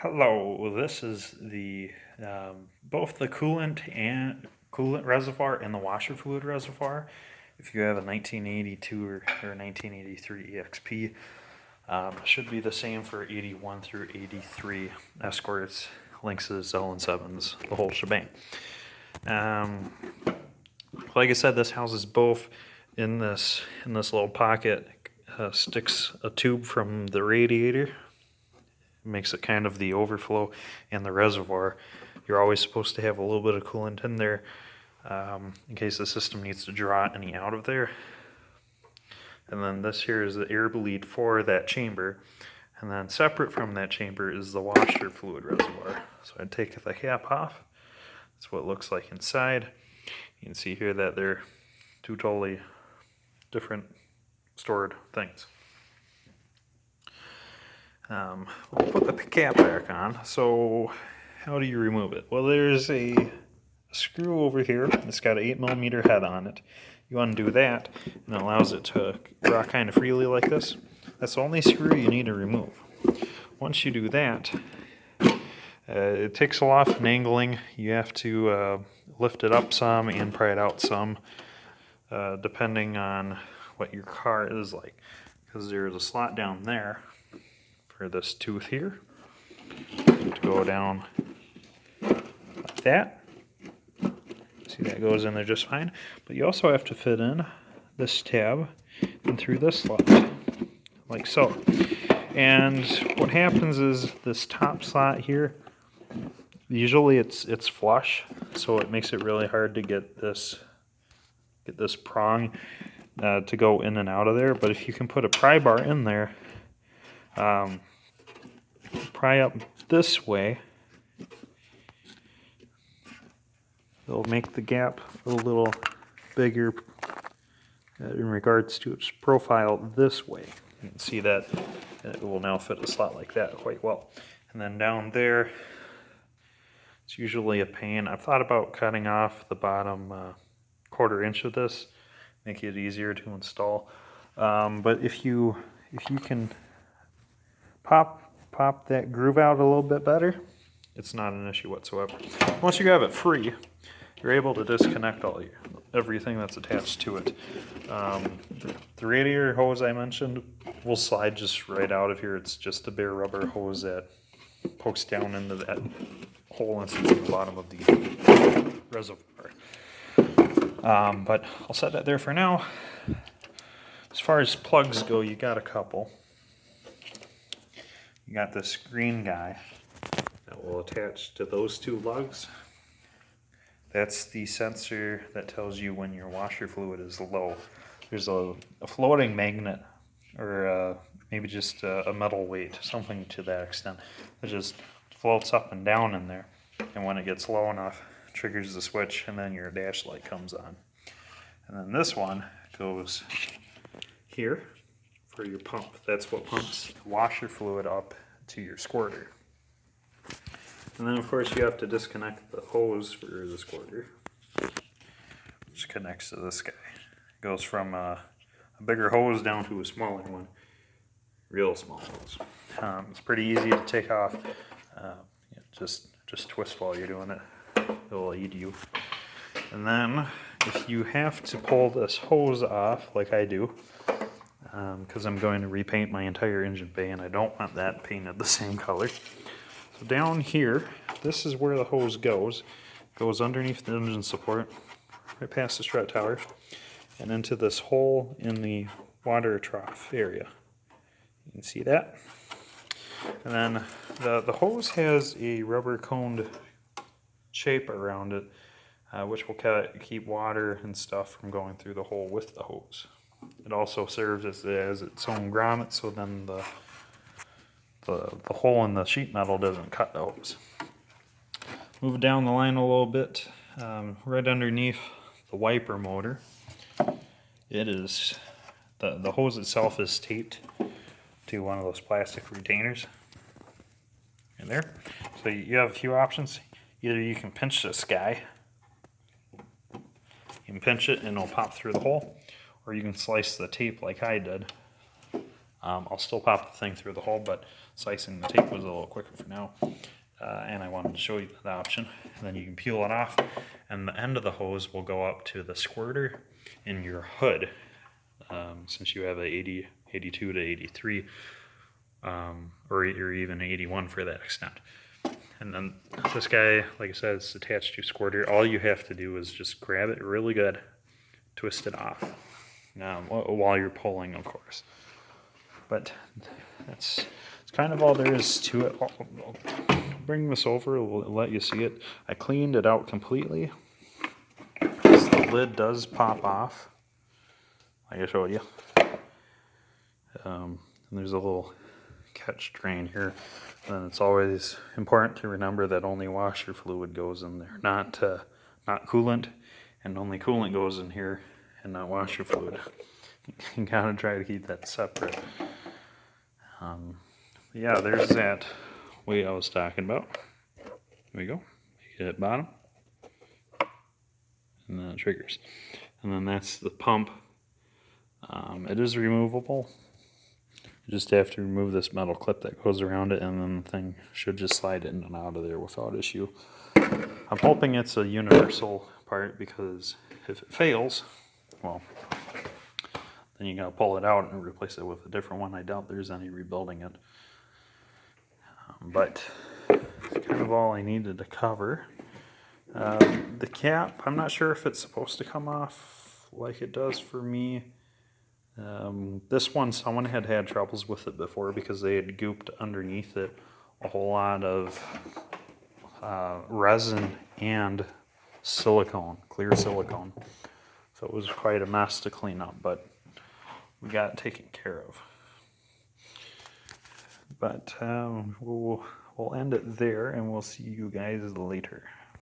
Hello, this is the both the coolant reservoir and the washer fluid reservoir. If you have a 1982 or 1983 EXP, should be the same for 81 through 83 Escorts, Lynxes, L7s, the whole shebang. Like I said, this houses both. In this little pocket sticks a tube from the radiator. Makes it kind of the overflow and the reservoir. You're always supposed to have a little bit of coolant in there in case the system needs to draw any out of there. And then this here is the air bleed for that chamber. And then separate from that chamber is the washer fluid reservoir. So I'd take the cap off. That's what it looks like inside. You can see here that they're two totally different stored things. We'll put the cap back on. So how do you remove it? Well, there's a screw over here. It's got an 8mm head on it. You undo that, and it allows it to draw kind of freely like this. That's the only screw you need to remove. Once you do that, it takes a lot of angling. You have to lift it up some and pry it out some, depending on what your car is like. Because there's a slot down there for this tooth here to go down like that. See, that goes in there just fine. But you also have to fit in this tab and through this slot, like so. And what happens is this top slot here, usually it's flush, so it makes it really hard to get this prong to go in and out of there. But if you can put a pry bar in there, pry up this way, it'll make the gap a little bigger in regards to its profile this way. You can see that it will now fit a slot like that quite well. And then down there, it's usually a pain. I've thought about cutting off the bottom 1/4 inch of this, make it easier to install. But if you can pop that groove out a little bit better, it's not an issue whatsoever. Once you have it free, you're able to disconnect everything that's attached to it. The radiator hose I mentioned will slide just right out of here. It's just a bare rubber hose that pokes down into that hole inside the bottom of the reservoir. But I'll set that there for now. As far as plugs go, you got a couple. You got this green guy that will attach to those two lugs. That's the sensor that tells you when your washer fluid is low. There's a floating magnet, or maybe just a metal weight, something to that extent, that just floats up and down in there. And when it gets low enough, triggers the switch, and then your dash light comes on. And then this one goes here for your pump. That's what pumps washer fluid up to your squirter. And then of course you have to disconnect the hose for the squirter, which connects to this guy. It goes from a bigger hose down to a smaller one, real small hose. It's pretty easy to take off. Just twist while you're doing it. It'll aid you. And then if you have to pull this hose off, like I do, because I'm going to repaint my entire engine bay and I don't want that painted the same color. So down here, this is where the hose goes. It goes underneath the engine support, right past the strut tower, and into this hole in the water trough area. You can see that. And then the hose has a rubber coned shape around it, which will keep water and stuff from going through the hole with the hose. It also serves as its own grommet, so then the hole in the sheet metal doesn't cut the hose. Move down the line a little bit, right underneath the wiper motor. It is the hose itself is taped to one of those plastic retainers in there. So you have a few options. Either you can pinch this guy, you can pinch it and it'll pop through the hole, or you can slice the tape like I did I'll still pop the thing through the hole, but slicing the tape was a little quicker for now. And I wanted to show you that option. And then you can peel it off, and the end of the hose will go up to the squirter in your hood. Since you have a 80, 82 to 83, or even 81 for that extent. And then this guy, like I said, it's attached to a squirter. All you have to do is just grab it really good, twist it off, while you're pulling, of course. But it's kind of all there is to it. I'll bring this over, we'll let you see it. I cleaned it out completely. The lid does pop off, like I showed you. And there's a little catch drain here. And it's always important to remember that only washer fluid goes in there, not coolant, and only coolant goes in here and not washer fluid. You gotta try to keep that separate. Yeah, there's that weight I was talking about. There we go. You hit bottom, and then it triggers. And then that's the pump. It is removable. You just have to remove this metal clip that goes around it, and then the thing should just slide in and out of there without issue. I'm hoping it's a universal part, because if it fails, well, then you gotta pull it out and replace it with a different one. I doubt there's any rebuilding it. But that's kind of all I needed to cover. The cap, I'm not sure if it's supposed to come off like it does for me. This one, someone had troubles with it before because they had gooped underneath it a whole lot of resin and silicone, clear silicone. So it was quite a mess to clean up, but we got it taken care of. But we'll end it there, and we'll see you guys later.